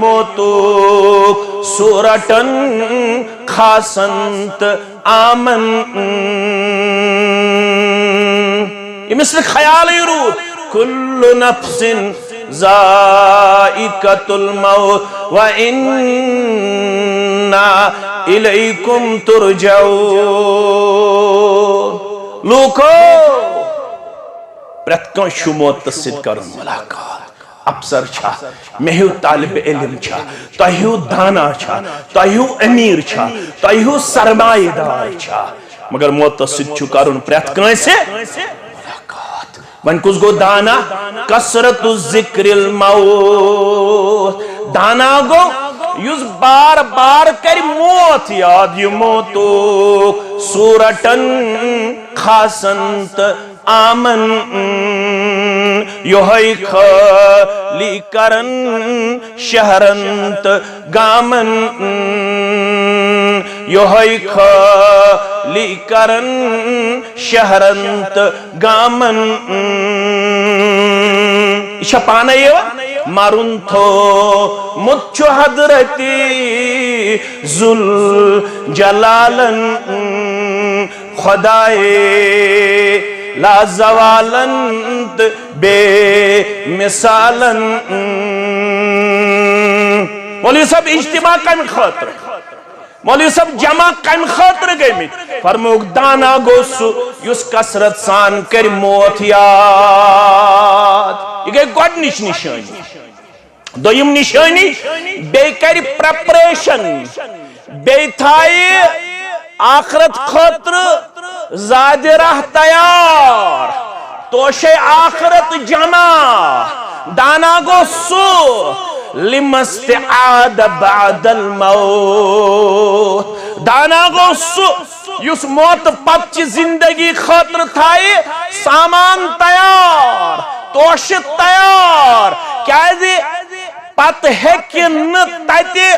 मोतो सूरटन खासंत आमन ये मिसल ख्याल ही रूद कुल्लु नफ्सिन ज़ाइक़तुल मौत व इन्ना इलैकुम तुरजऊन लोको प्रत कांशु मौत सिद्ध करुन मुलाकात अफसर छा मेहू तालिब इल्म छा तहू दाना छा तहू अमीर छा तहू सरमाएदार छा मगर मौत सिद्ध करुन प्रत कांसे मुलाकात वन कुछ गो दाना कसरतु जिक्रिल मौत दाना गो युस बार बार कर मौत याद यु मौतो सूरटन खासंत आमन योहै खाली करन शहरंत गामन योहै खाली करन शहरंत गामन शपाने मारुन थो मुच्चो हदरती जुल जलालन खुदाए लाजवालंत बे मिसालन मौलवी सब इज्तिमा कम खातर मौलवी सब जमा कम खातर गए फरमोक दाना गोसु युस कसरत सान कर मौत याद ये गई गोडनिश निशानी दोयम निशानी बेकर प्रेपरेशन बेथाई आखरत खातर ज़ादिराह तैयार तोशे आखरत जमा दाना गो सु लिमस्तिआद बादल मौत दाना गो सु युस मौत पच जिंदगी खातर थाई सामान तैयार तोश तैयार क्या पत हेक न तते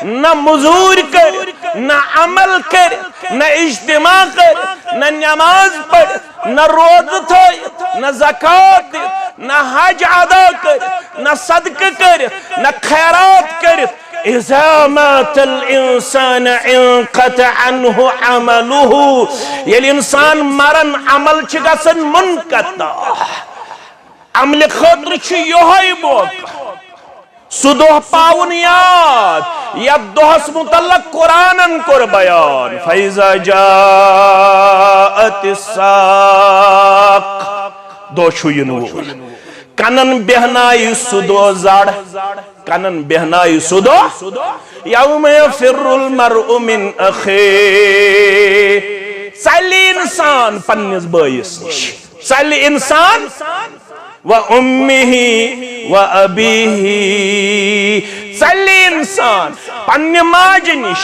न मजूर कर न अमल कर न इज्तिमा कर न नमाज पढ़ न रोज़ थोय न ज़कात न हज अदा कर न सदक़ा कर न खैरात कर इज़ा मातल इंसान इंक़ता अन्हु अमलुहु ये इंसान मरन अमल छ गसन मुनक़ता अमल खातिर छ योहै मौका सुदोह पावन याद या दोहस मुतल्लक कुरानन कुर बयान फैज़ा जाअतिस साक़ दोशु युनूर कनन बेहनाई सुदो जड़ कनन बेहनाई सुदो यौम यफिरुल मरउ मिन अखी चली इंसान पन्निस बायस निश चली इंसान व उम्मिही व अबीही चली इंसान पन्ने माज निश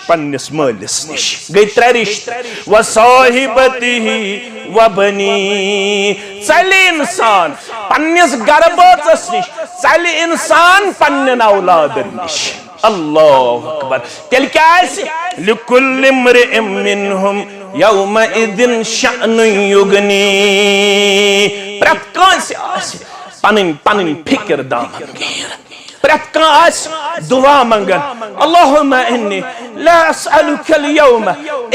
पन्निस मालिस निश गई त्रै रिश्ते व साहिबतिही व बनी चली इंसान पन्निस गरबाचस निश चली इंसान पन्ने औलादन निश अल्लाहु अकबर तेल क्या लिकुल्लि इम्रिइन मिनहुम यौमइदिन शअनुन युगनी प्रत कांसे पनन पनन फिक्र दामन गिर प्रत कांस दुआ मंगन अल्लाहुम्मा इन्नी ला अस्अलुका अल-यौम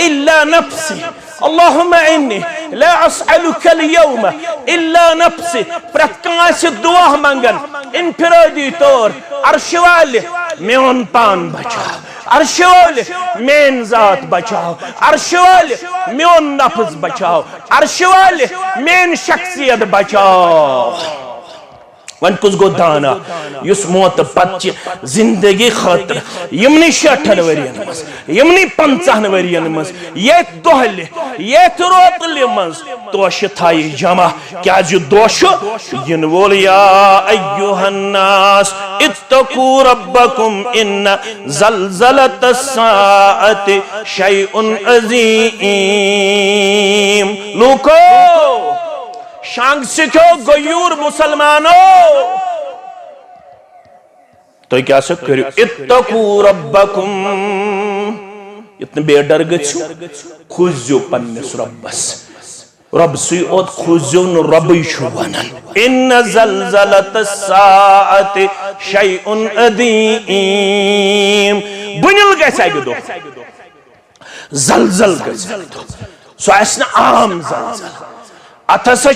इल्ला नफ्सी अल्लाहुम्मा इन्नी ला अस्अलुका अल-यौम इल्ला नफ्सी प्रत कांस दुआ मंगन इनफिरादी तौर अर्श वाले मेन पान बचा अर्श वाले मेन जात बचाओ अर्श वाले मेन नफ्स बचाओ अर्श वाले मेन शख्सियत बचाओ वन कुछ गो दाना युस मौत पच जिंदगी खातर यमनी 60 वरियन मस यमनी 50 वरियन मस ये दोहले ये रोतले मस तोश थाई जमा क्या जो दोश यन वोल या अय्युहन्नास इत्तकू रब्बकुम इन्न ज़लज़लतस साअति शैउन अज़ीम लोको शांग सिखो गयूर मुसलमानों तो क्या सब करो इत्तकू रब्बकुम इतने बेडर गच्छो खुजो पन्निस रब्बस रब सुई ओत खुजो न रबी छु वनन इन ज़लज़लत साअति शैउन अदीम बुनिल गैस आगे दो जलजल गैस दो सो ऐसा आम जलजल अथसा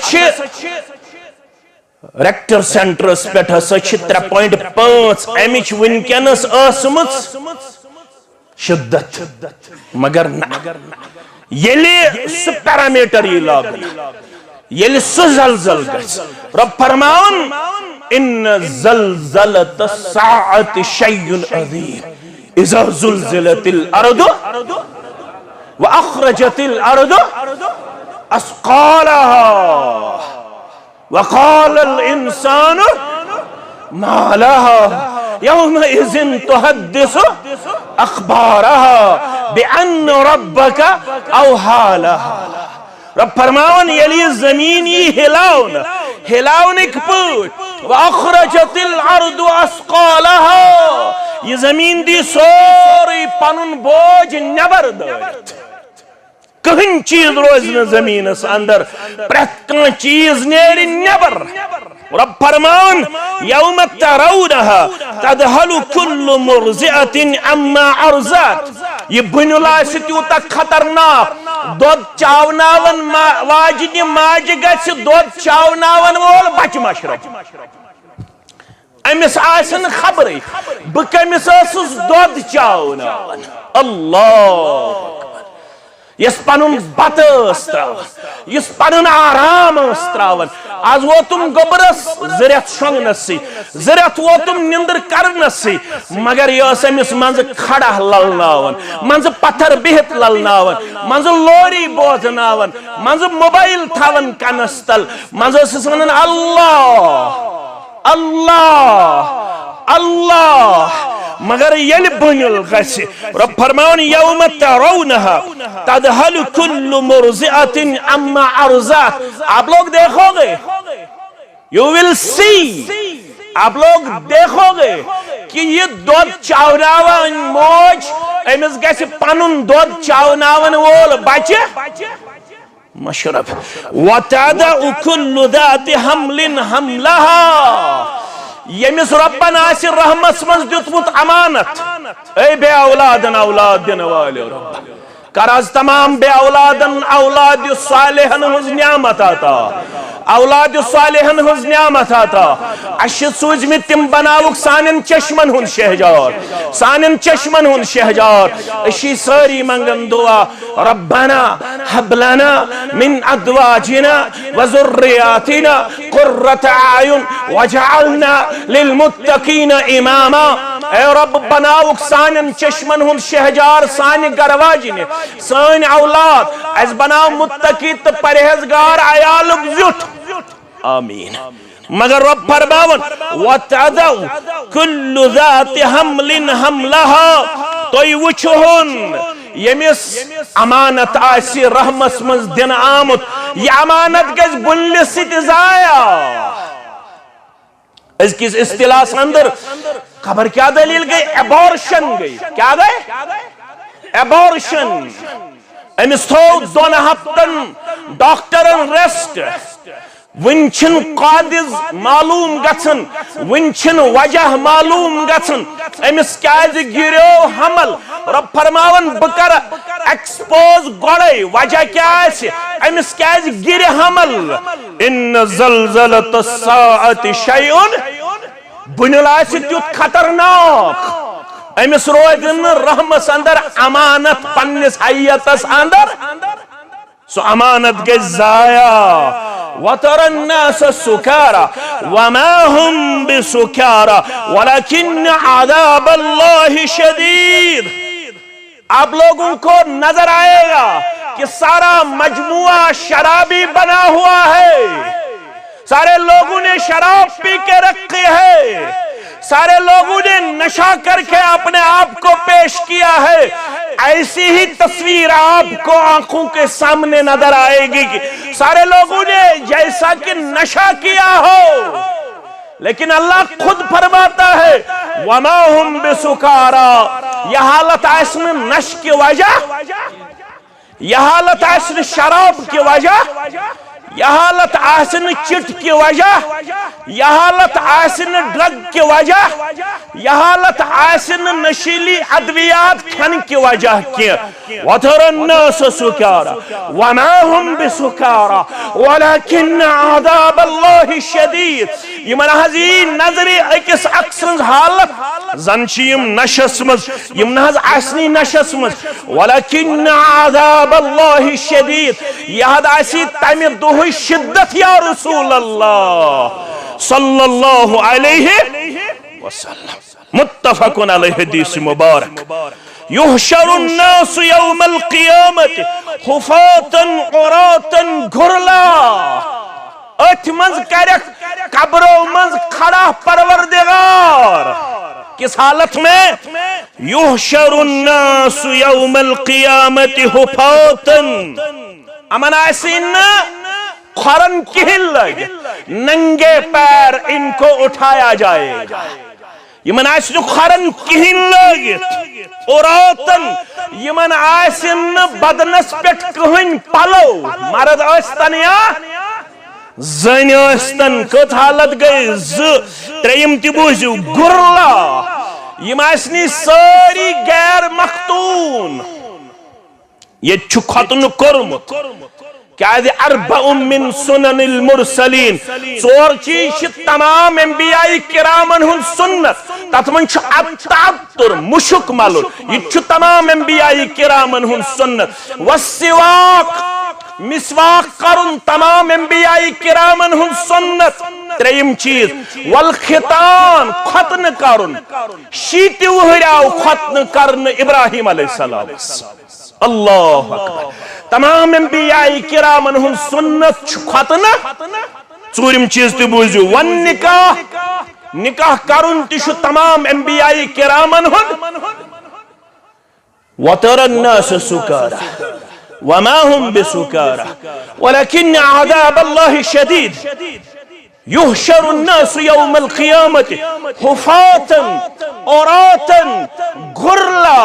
रेक्टर सेंटरस पे 3.5 एमिच विनकनस असमुत शिद्दत मगर येले सु पैरामीटर ये लागन येले सु जलजल गस रब फरमावन इन ज़लज़लत साअति शैउन अज़ीम इज़ा ज़ुलज़िलतिल अर्दु व अख़रजतिल अर्दु अस्क़ालहा व क़ालल इंसानु मा लहा यौमइज़िन तुहद्दिसु अख़बारहा बिअन्न रब्बका औहा लहा रब फरमावन यली जमीन ये हिलावन पट व अख़रजतिल अर्दु अस्क़ालहा ये जमीन दी सोरी पनुन बोझ नेबर दरित कहीं चीज रोज न जमीनस अंदर प्रत चीज नेरि नेबर रब फरमान यौम तरौनहा तदहलु कुल्लु मुर्ज़िअतिन अम्मा अर्ज़त ये बुनुला त्यूता खतरनाक दोद चावनावन वाजिन माज गछ दोद चावनावन वोल बच मशरब अमिस आसन खबर बह कमिस दोद चावनावन अल्लाह यस पनुन बत त्रावन यस पनुन आराम त्रावन आज वोतुम गोबरस जरियत शोंगनस जरियत वोतुम निंदर करनस मगर यस अमिस मंज खड़ा ललनावन मंज पत्थर बिहत ललनावन मंज लोरी बोजनावन मंज मोबाइल थावन कनस तल मंज वनन अल्लाह अल्लाह अल्लाह मगर यल बुनिल गस रब फरमान यौम तरौनहा तदहलु कुल्लु मुर्ज़िअतिन अम्मा अर्ज़त आप लोग देखोगे यू विल सी आप लोग देखोगे कि ये दूध चावनावन मोज अमिस गस पनुन दूध चावनावन वोल बचे मशरब वतदउ कुल्लु ज़ाति हम्लिन हमलहा यमिस रब्बन आसि रहमस मज दितमुत अमानत ए बे औलादन औलाद दिन वाले रब्बा कराज तमाम बे औलादन औलाद सालिहन हुज नियामत आता औलाद सालिहन हुज नियामत आता अश सूज में तिम बनावुक सानन चश्मन हुन शहजार सानन चश्मन हुन शहजार अशी सारी मंगन दुआ रब्बना हब लना मिन अज़वाजिना व ज़ुर्रियातिना क़ुर्रत आयुन वजअलना लिलमुत्तक़ीना इमामा ए रब बनावुक सानन चश्मन हुन शहजार सानि गरवाजिने सान औलाद अस बनाव मुत्तकी तो परहेजगार आयालुक जुट आमीन मगर रब फरमावन वतदउ कुल्लु ज़ाति हमलिन हमलहा तो वुचहुन यमिस अमानत आसि रहमस मज दिन आमुत ये अमानत गज बुल्ल सित जाया इसकिस इस्तिलास अंदर खबर क्या दलील गई एबॉर्शन गई क्या गए एबॉर्शन अमिस थो 2 हफ्तन डॉक्टरन रेस्ट वंचन कादिज मालूम गछन वंचन वजह मालूम गछन अमिस क्याज गिरो हमल रब फरमावन बकर एक्सपोज गड़े वजह क्या अमिस क्याज गिर हमल इन ज़लज़लत साअति शैउन बुनिल त्युत खतरनाक अमिस रोज रहमस अंदर अमानत पन्निस हैयतस अंदर सो अमानत गई जाया वतरन्नास सुकारा वमा हुम बिसुकारा वलकिन अज़ाबल्लाहि शदीद आप लोगों को नजर आएगा कि सारा मजमुआ शराबी बना हुआ है सारे लोगों ने शराब पी के रखी है सारे लोगों ने नशा करके अपने आप को पेश किया है ऐसी ही तस्वीर आपको आंखों के सामने नजर आएगी कि सारे लोगों ने जैसा कि नशा किया हो लेकिन अल्लाह खुद फरमाता है वमा हुम बिसुकारा यह हालत इसमें नश की वजह यह हालत आसन शराब की वजह, यह हालत आसन चिट की वजह, यह हालत आसन ड्रग की वजह, यह हालत आसन नशीली अद्वियात खन की वजह के वतरन्नास सुकारा वमा हुम बिसुकारा वलकिन अज़ाबल्लाहि शदीद। यमन हजी नजरे अकिस अक्सर हालत जन यम नशस मज यम नहज आसनी नशस मज वलकिन अज़ाबल्लाहि शदीद। यह आसी तमि दुह शिद्दत या रसूल अल्लाह सल्लल्लाहु अलैहि वसल्लम। मुत्तफकुन अलैहि हदीस मुबारक। युहशरुन नास यौमल क़ियामत हुफ़ातन उरातन घुरला। अथ मज करक कब्रों मज खड़ा परवरदिगार किस हालत में? युहशरुन नास यौमल क़ियामत हुफ़ातन। अमन आसीन खरन किहिल लग नंगे पैर इनको उठाया जाएगा। यमन आसिन खरन किहिन लगित औरतन यमन आसिन बदनस पेट कहन पलो मर्द आस्तन या जन आस्तन कत हालत गई त्रेयम ति बुझु गुरला। यम आसनी सारी गैर मख्तून ये खतन कोरमुत क्या अरबउम मिन सुननिल मुरसलीन। चोर चीज तमाम अंबियाई किरामन हुन सुन्नत तथ मन अत्तातुर मुशुक मलुन यह तमाम अंबियाई किरामन हुन सुन्नत। वस्सिवाक मिसवाक करुन तमाम अंबियाई किरामन हुन सुन्नत। त्रेयम चीज वल खितान खतन करुन शीति वहराव खतन करन इब्राहिम अलैहिस्सलाम। अल्लाह अकबर। तमाम अंबियाई किरामन हुन सुन्नत खतन। चूरिम चीज ते बुझु वन निकाह निकाह करुन तिश तमाम अंबियाई किरामन हुन। वतरन्नास सुकारा वमा हुम बिसुकारा वलकिन अज़ाबल्लाहि शदीद। युहशरुन नास यौमल क़ियामत हुफ़ातन औरातन घुरला।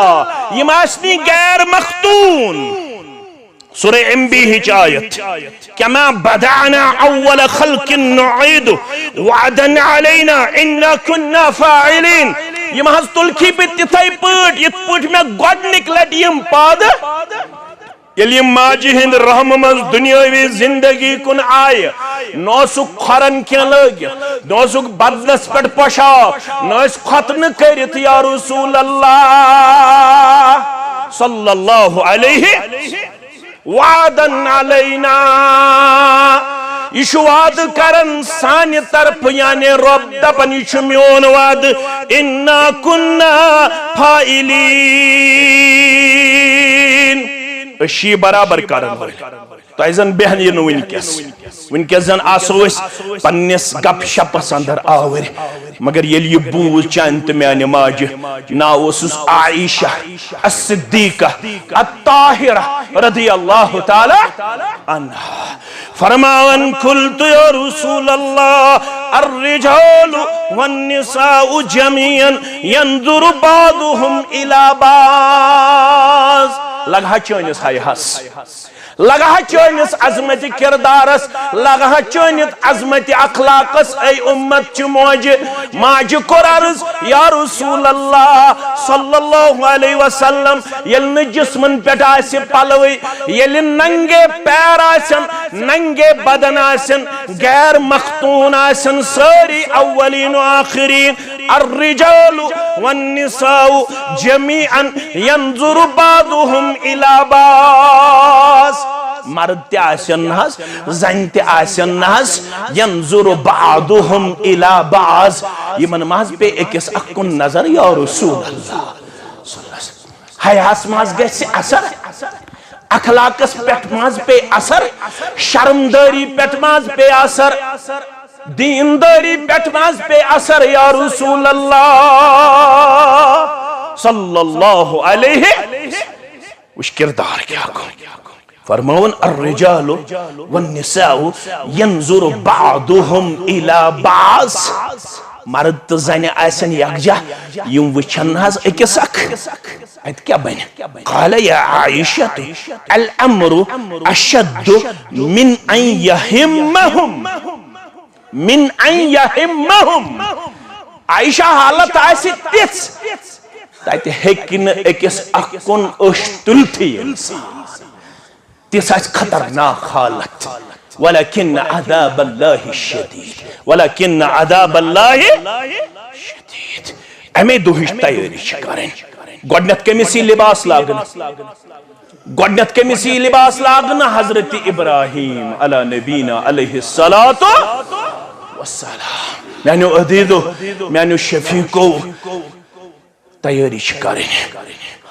यम आसनी गैर मख्तून। सूरह अंबिया आयत कमा बदअना अव्वल खल्क़िन नुईदु वअदन अलैना इन्ना कुन्ना फाइलिन। यम हज तुलखी पे तिथै पट यत पट में गोडनिक लट यम पाद यलि माजी हिंद रहम मज दुनियावी जिंदगी कुन आय नौसुक खरन क्या लग नौसुक बदनस पेट पोशाक नौस खतन करित या रसूल अल्लाह सल्लल्लाहु अलैहि वादन अलैना। यह वाद करन सानि तरफ यानी रब दपन यह मोन वाद इन्ना कुन्ना फाइलीन। अशी बराबर करन तह जन बेहन यह वनकस जन आसो पन्निस गपशपस अंदर आवर मगर ये यह बूझ चान तो माने माज नाव ओसुस आयशा अस्सिद्दीका अत्ताहिरा रज़ियल्लाहु ताला अन्हा। फरमावन कुल्तु या रसूल अल्लाह अर्रिजालु वन्निसाउ जमीअन यंजुरु बादुहुम इला बाज़। लगा चोनिस हाय हस लगा चोनिस अजमत किरदारस लगा चोनित अजमत अखलाकस ऐ उम्मत च मोज माज कुरारस या रसूल अल्लाह सल्लल्लाहु अलैहि वसल्लम यल न जिस्मन पेट आसे पलवे यल नंगे पैर आसन नंगे बदन आसन गैर मख्तून आसन सारी अव्वलीन व आखिरीन। अर्रिजालु वन्निसाउ जमीअन यंजुरु बादुहुम इला बाज़। मर्द ते आसन नहस जन ते आसन नहस यंजुरु बादुहुम इला बाज़। यमन महज पे अकिस अकुन नजर या रसूल अल्लाह। हयास महज गछि असर अखलाकस पेट महज पे असर शर्मदारी पेट महज पे असर दीनदारी पेट महज पे असर या रसूल अल्लाह सल्लल्लाहु अलैहि उस किरदार क्या फरमावन अर्रिजालु वन्निसाउ यंजुरु बादुहुम इला बाज़। मर्द तो जन आसन यकजा यम वचन हज अकिस ات क्या बन قال يا عائشة الأمر أشد من أن يهمهم من أن يهمهم عائشة حالت آسي تیس تايت هكين اكس اكون اشتلتي تیس آس خطرناک حالت ولكن عذاب الله الشديد ولكن عذاب الله شديد امی دوہش تیاری کریں گوڑنت کمیسی لباس لاغن گوڑنت کمیسی لباس لاغن حضرت ابراہیم علی نبینا علیہ السلام میانو عدیدو میانو شفیقو تیاری کریں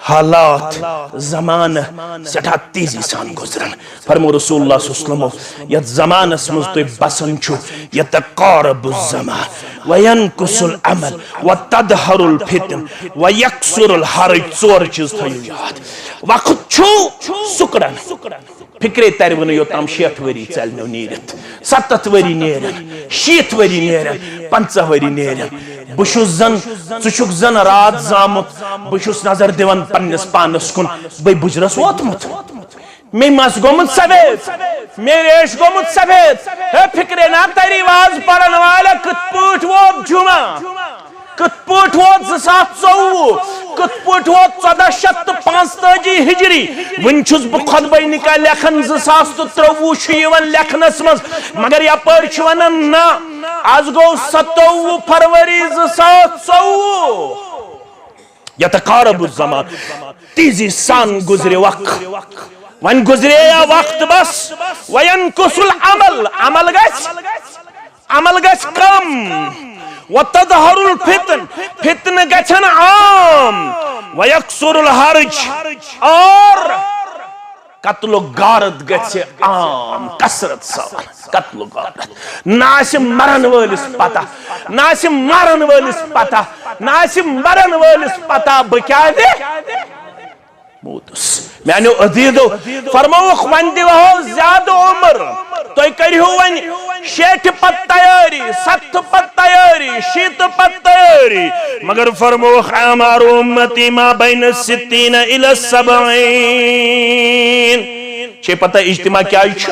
حالات زمان سٹھا تیزی سان گزرن فرمو رسول اللہ صلی اللہ علیہ وسلم یت زمان اسمز تو بسن چھو یتقارب الزمان وینکس العمل وتدہر الفتن ویکسر الحرج ژور چیز تھیو یاد وقت چھو سکڑن فکرے ترون یوتام 60 وری چلنو نیرت 70 وری نیرن 60 وری نیرن 50 وری نیرن بشوز زن ژچھک زن رات زامت بشوز نظر دیوان پنس پانس کن بے بجرس ووتمت میں مس گومت سفید میں ریش گومت سفید ہے فکرے نا تیری واز پرن والا کت پوٹ ووت جمعہ کت پوٹ ووت 2024 کت پوٹ ووت 1445 ہجری ون چھس بہ خطبہ نکال لکھن 2023 چھ یوان لکھنس مز مگر یپر چھ ونان نا آز گو 27 فروری 2024 یتقارب الزمان تیزی سان گزرے وقت ون گزرے یا وقت بس وینکس العمل عمل گس کم وتظهر الفتن فتن گچن عام ویکسر الحرج اور قتل و غارت گچے عام کثرت سان قتل و غارت ناسم مرن ولس پتہ ناسم مرن ولس پتہ ناسم مرن ولس پتہ بکیا دے موتس میانو عدیدو فرموخ ون دیوہو زیادہ عمر تو کریو ون 60 پت تیاری 70 پت تیاری 60 پت تیاری مگر فرموخ اعمار امتی ما بین 60 الى 70 چھے پتہ اجتماع کیا چھو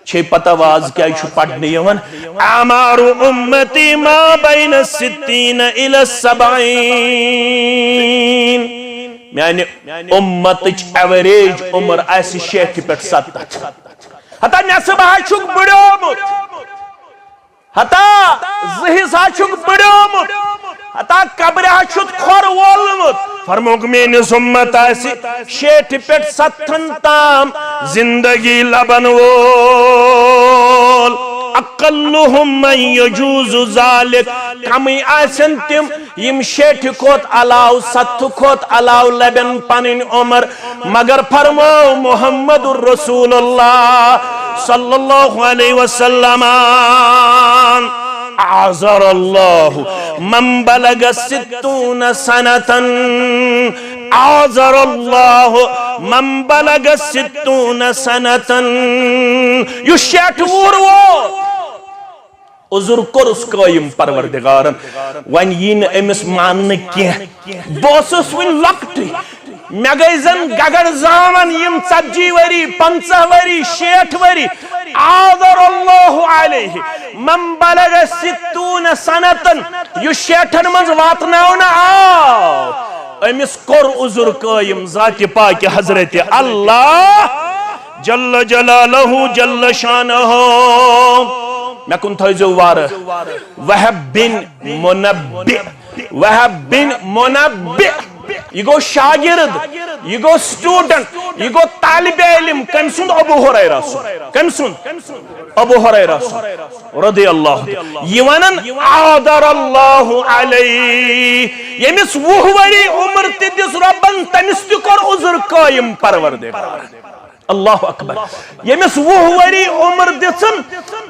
چھے پتہ واز کیا چھو پڑھنے یون اعمار امتی ما بین 60 الى 70 میانی امتچ ایوریج عمر ایسی 60 پہ 70 حتی نصب چھک بڑیومت حتی زہیزہ چھک بڑیومت حتی قبر چھک کھور وولمت فرموک مینس امت ایسی 60 پہ 70 تام زندگی لبن وول اقلهم من يجوز ذلك کمی آسن تم یم 60 کھوت علاو 70 کھوت علاو لبن پنن عمر مگر فرمو محمد الرسول اللہ صلی اللہ علیہ وسلم اعذر اللہ من بلغ 60 سنة اعذر اللہ من بلغ 60 سنة یو 60 وور عذر کرس قائم پروردگارن ون ین امس مان کی بوسس ون لکٹی مے گئی زن گگر زامن یم 40 وری 50 وری 60 وری اعذر اللہ علیہ من بلغ 60 سنة یو 60 منز واتناونا آو امس کور عذر قائم ذات پاک حضرت اللہ جل جلالہ جل شانہ میں کن تھوزو وار وہب بن منبع یہ گو شاگرد یہ گو سٹوڈنٹ یہ گو طالب علم کم سند ابو ہریرہ کم سند ابو ہریرہ رضی اللہ یہ ونن عادر اللہ علیہ یمس وہوری عمر تدس ربن تنستکر عذر قائم پروردگار اللہ اکبر یمس وہوری عمر دسن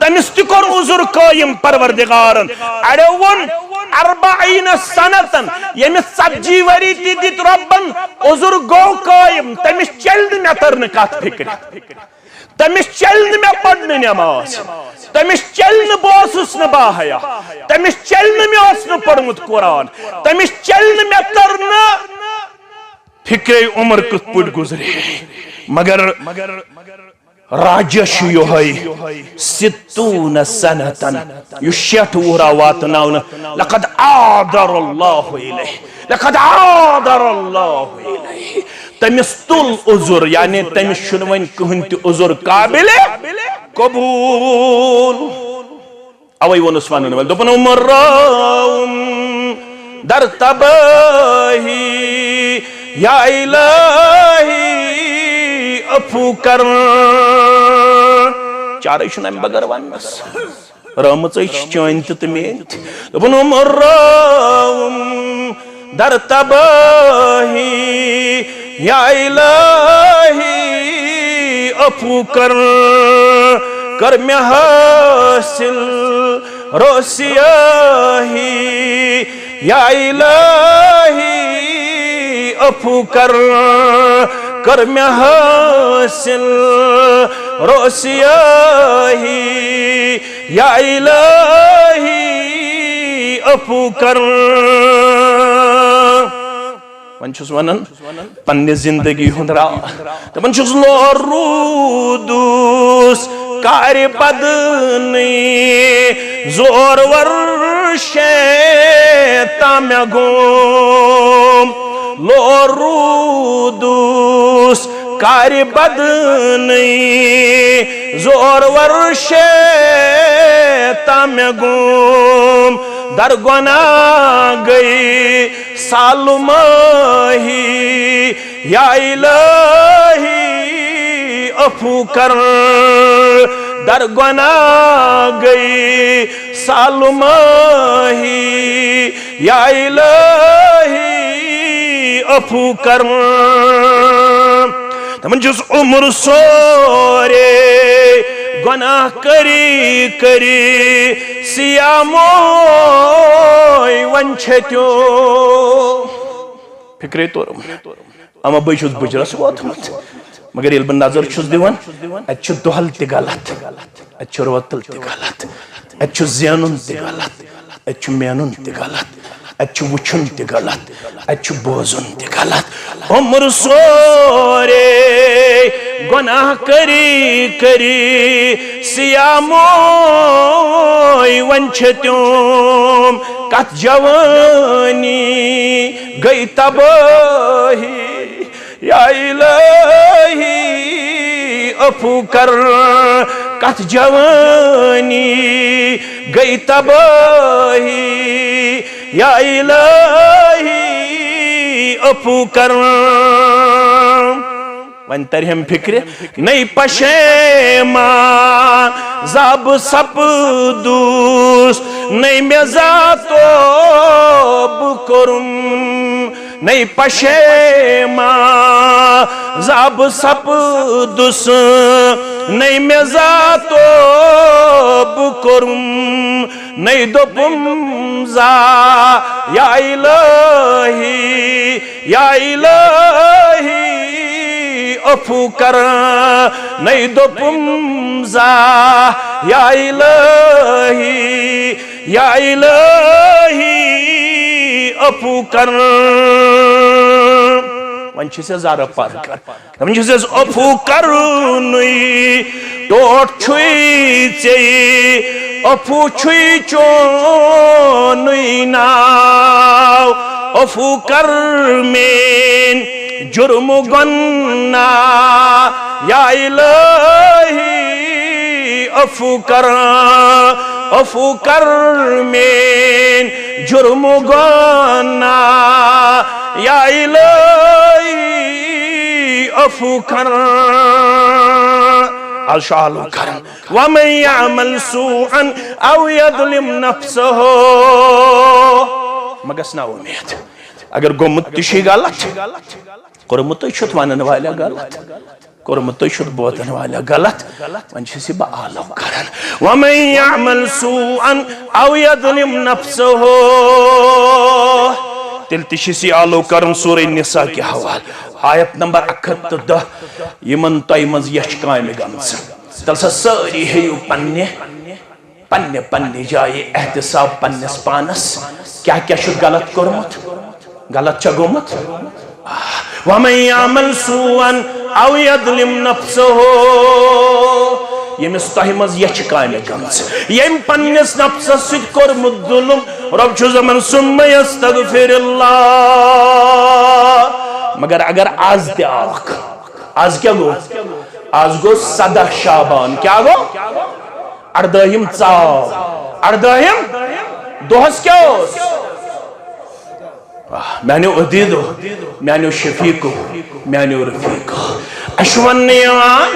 تنستکر عذر قائم پروردگارن اڑون 40 سنة یمس 40 وری تدت ربن عذر گو قائم تمس چلد میں ترن کات فکر تمس چلن میں پڑھن نماز تمس چلن بوسس نہ باحیا تمس چلن میں اس نہ پڑھمت قرآن تمس چلن میں ترن फिक्रे उमर कुछ पुट गुजरे मगर राजश योहै सित्तून सनतन यु 60 वुहरा वातनावन लक़द आदरल्लाहु इलैहि लक़द आदरल्लाहु इलैहि तमिस तुल उजुर यानी तमिस छुन वनि कहन त उजुर काबिल कबूल अवै वोनुस वनन वल दोपन उमर दर तबही या इलाही अफू कर चार शुन बगर वनस रहमत चन तो मेन दोपन उमर दर तबही या इलाही अफू कर मे हासिल रोसियाही या इलाही अफू कर मे हासिल रोसियाही या इलाही अफू कर वन वनन पन्ने जिंदगी हुंद राह तमन लोरूदुस कार बदनी जोर वर्षे ताम्या गोम लोरूदुस कार बदनी जोर वर्षे ताम्या गोम दर गुना गई सालुमाही या इलाही अफू कर दर गुना गई सालुमाही या इलाही अफू कर तमन जुस उम्र सोरे गुनाह करी करी सियामोय वंछत्यो फिक्रे तोरम अमा बजुस बुजरस वोतमत मगर येल बन नजर छुस दिवन अच्छु दोहल ते गलत अच्छु रोतल ते गलत अच्छु ज़ियानुन ते गलत अच्छु मेनुन ते गलत अच्छु वुचुन ते गलत अच्छु बोजुन ते गलत उम्र सोरे गुनाह करी करी सियामोय वंछत्योम कत जवानी गई तबाही या इलाही अफू कर कत जवानी गई तबाही या इलाही अफू कर वन तरहम फिक्र नहीं पशेमा जब सपदूस नहीं मेजातो बुकुरुम नहीं पशेमा जब सपदूस नहीं मेजातो बुकुरुम नहीं दोपुम जा या इलाही अफू कर नहीं दोपुम जा या इलाही अफू कर वन जार पार कर अफू कर टोट छुई चे अफू छुई चोन नाव अफू कर मेन जुर्म गन्ना या इलाही अफू कर मेन जुर्म गन्ना या इलाही अफू कर अलशालु कर वमन यअमल सूअन औ यज़लिम नफ्सहु मगस ना उम्मीद अगर गोमुत तिशी गलत कोरमुत छुत वनन वाला गलत कोरमुत छुत बोतन वाला गलत वन छसी बा आलो करन वमन यअमल सूअन औ यज़लिम नफ्सहु तिल तिशी आलो करन सूरह निसा के हवाल आयत नंबर 110 यमन तय मज यश कायम गमस तल सारी हेयु पन्ने पन्ने पन्ने जाए एहतिसाब पन्नस पानस क्या क्या गलत कोरमुत गलत गोमुत वमन यामल सुअन औ यज़लिम नफ्सहु यमिस तोहि मज यछ कामे गमज यम पन्निस नफ्सस सित कोरमुत जुल्म रब छु जमन सुम्मा यस्तगफिरुल्लाह मगर अगर आज ते आख आज क्या गो आज गो 17 शाबान क्या गो 18 चाव 18 दोहस क्या ओस मैंने उदीदो मैंने शफीको मैंने रफीको अश्वन्यान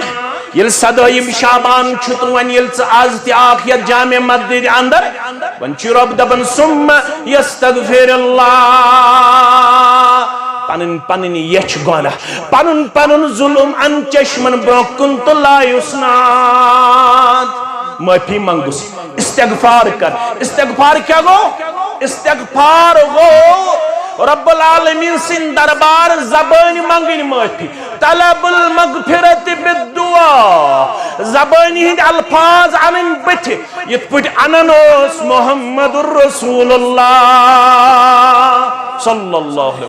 ये 17 शाबान छुत वन ये आज ते आख या जामे मस्जिद अंदर वन छु रब दबन सुम्मा यस्तगफिरुल्लाह पनन पनन यछ गोना पनन पनन जुल्म अन चश्मन ब्रोकुन तो लायुस्नाद माफी मंगुस इस्तिगफार कर इस्तिगफार क्या गो इस्तिगफार गो रब्बुल आलमीन सिन दरबार ज़बान मंगन माफी तलबुल मगफिरत बिद्दुआ ज़बान हिंद अल्फाज अनन बथ यत पट अननोस मुहम्मदुर रसूलुल्लाह सल्लल्लाहु